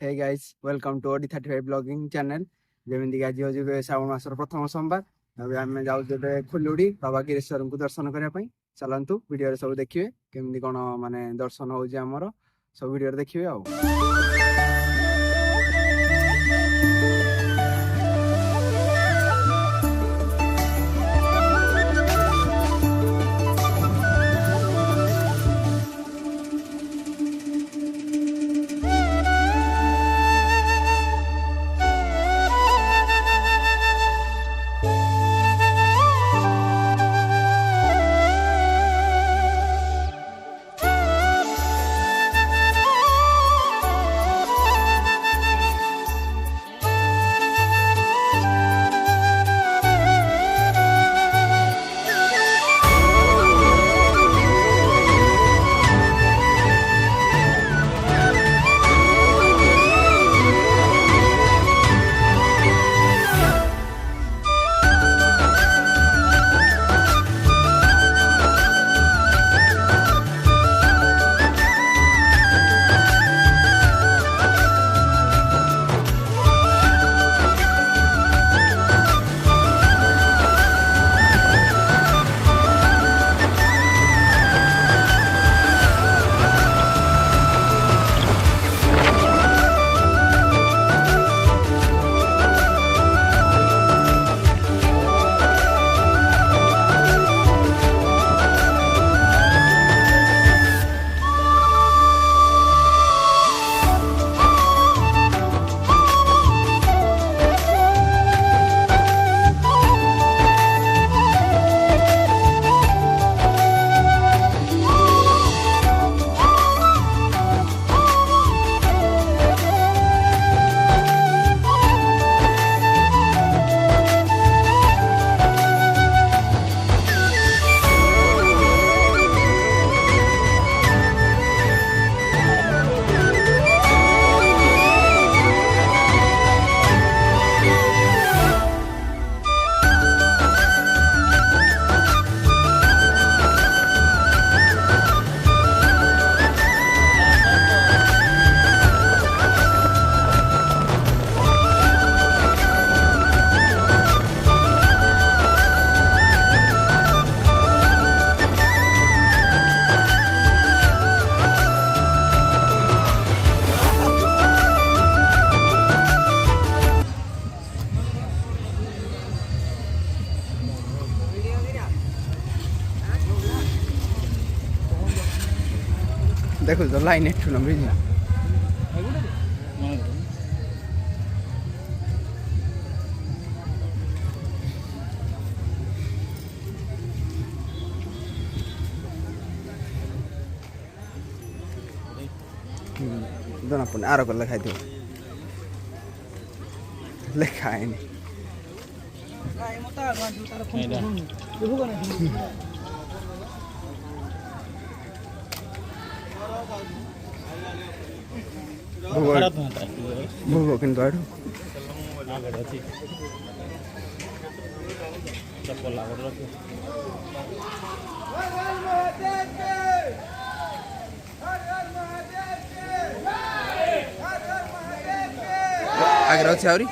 Hey guys, welcome to OD35 blogging channel. ଯେମିତିକି ଆଜି ହେଉଛି ଶ୍ରାବଣ ମାସର ପ୍ରଥମ ସୋମବାର। ଏବେ ଆମେ ଯାଉଛୁ ଏବେ ଖୁଲୁଡ଼ି ବାବା ଗିରେଶ୍ୱରଙ୍କୁ ଦର୍ଶନ କରିବା ପାଇଁ। ଚାଲନ୍ତୁ ଭିଡ଼ିଓରେ ସବୁ ଦେଖିବେ କେମିତି କ'ଣ ମାନେ ଦର୍ଶନ ହେଉଛି ଆମର, ସବୁ ଭିଡ଼ିଓରେ ଦେଖିବେ ଆଉ। দেখো তো লাইন একটু না বুঝলি জনা পড়ে আরো করে লেখাই দেব লেখা হয়নি ভোগ কিন্তু আড়ু ଆଗରେ ଅଛି ଆହୁରି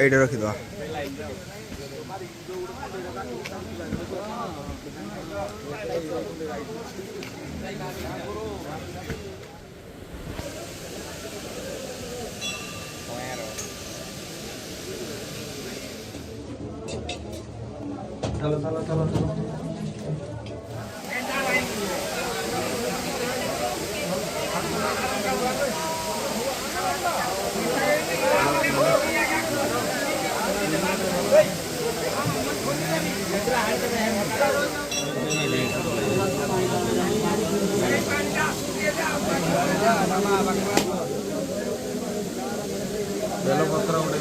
এইটা ରଖିଦେବା ବେଲପତ୍ର ଗୋଟେ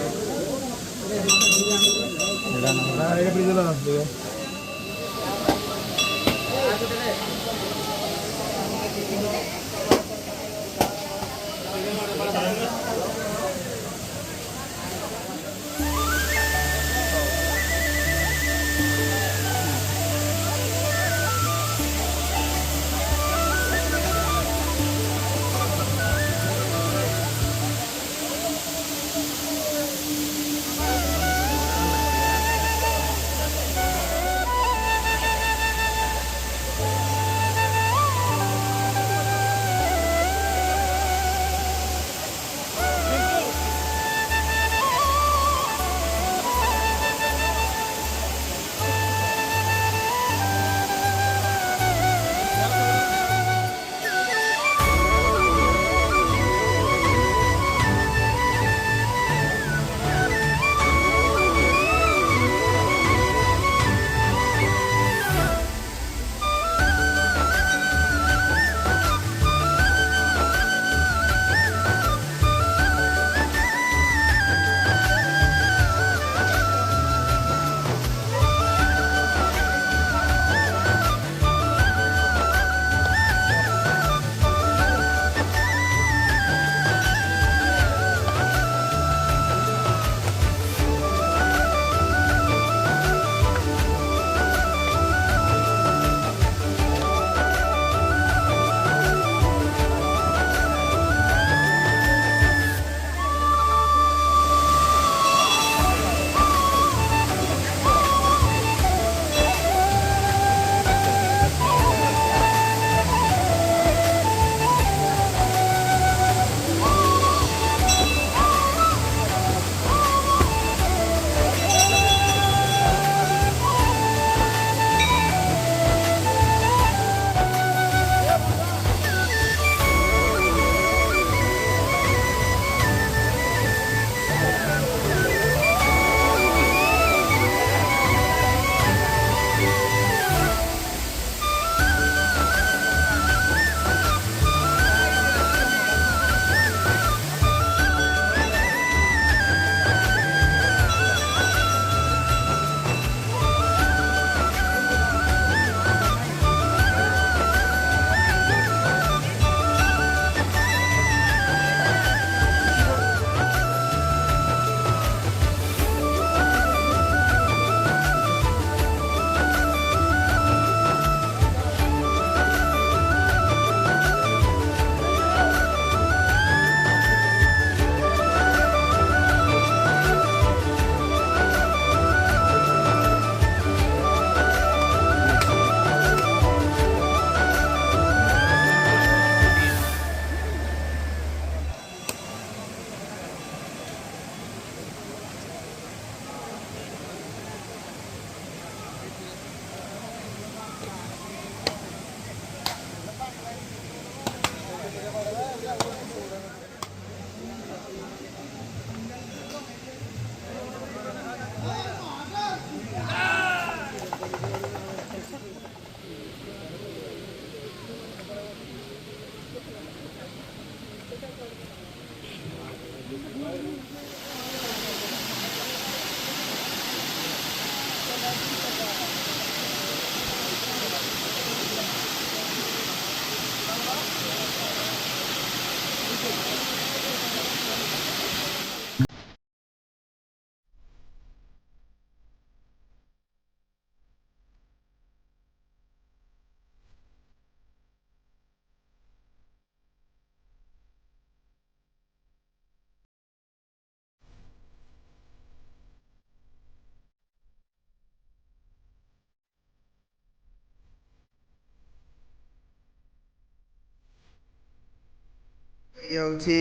ये होची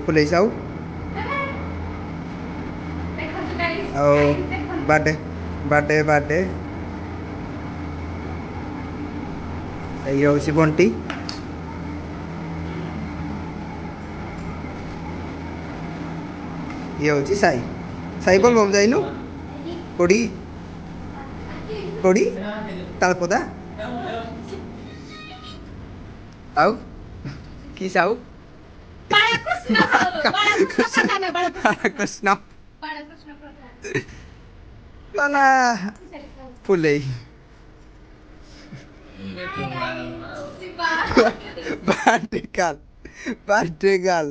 फुलेई साहू ଆଉ ବାର୍ଥଡେ ବାର୍ଥଡେ ବାର୍ଥଡେ ଏଇ ହେଉଛି ବଣ୍ଟି ଇଏ ହେଉଛି ସାଇ ସାଇ ବୋଲ ବମ୍ ଯାଇନୁ କୋଡ଼ି କୋଡ଼ି ତାଳପଦା ଆଉ କି ସାହୁ କୃଷ୍ଣ ନା ଫୁଲେଇ ବାର୍ଥଡେ ଗାର୍ଲ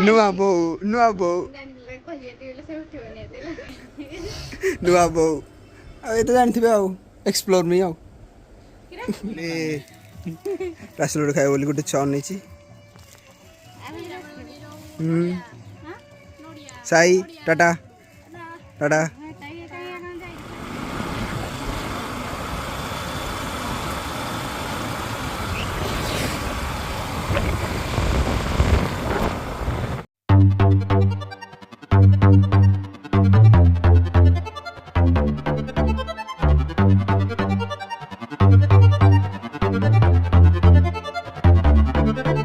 ନୂଆ ବୋଉ ନୂଆ ବୋଉ ନୂଆ ବୋଉ ଆଉ ଏ ତ ଜାଣିଥିବେ ଆଉ ଏକ୍ସପ୍ଲୋର ମି ଆଉ ରାସଲୁଡ ଖାଇବ ବୋଲି ଗୋଟେ ଛଅ ନେଇଛି ସାଇ ଟାଟା ଟାଟା